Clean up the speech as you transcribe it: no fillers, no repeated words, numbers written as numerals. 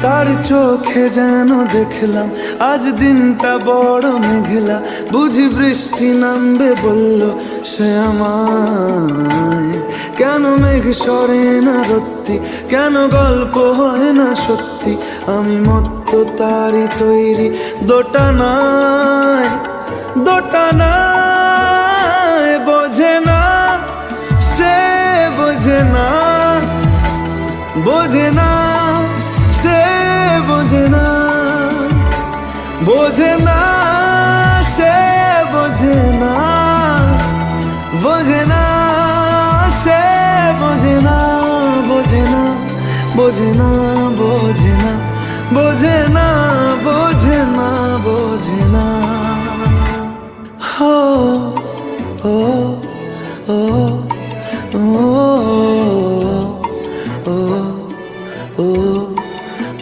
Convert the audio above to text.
তার চোখে যেন দেখলাম আজ দিনটা বড় মেঘলা, বুঝি বৃষ্টি নামবে বলল সে আমায়। কেন মেঘ সরে না রত্তি, কেন গল্প হয় না সত্যি, আমি মত্ত তারি তৈরি দোটানায় দোটানায়। বোঝে না সে, বোঝে না, বোঝে না সে, বোঝে না, বোঝে না সে, বোঝে না, বোঝে না সে, বোঝে না, বোঝে না, বোঝে না, বোঝে না, বোঝে না।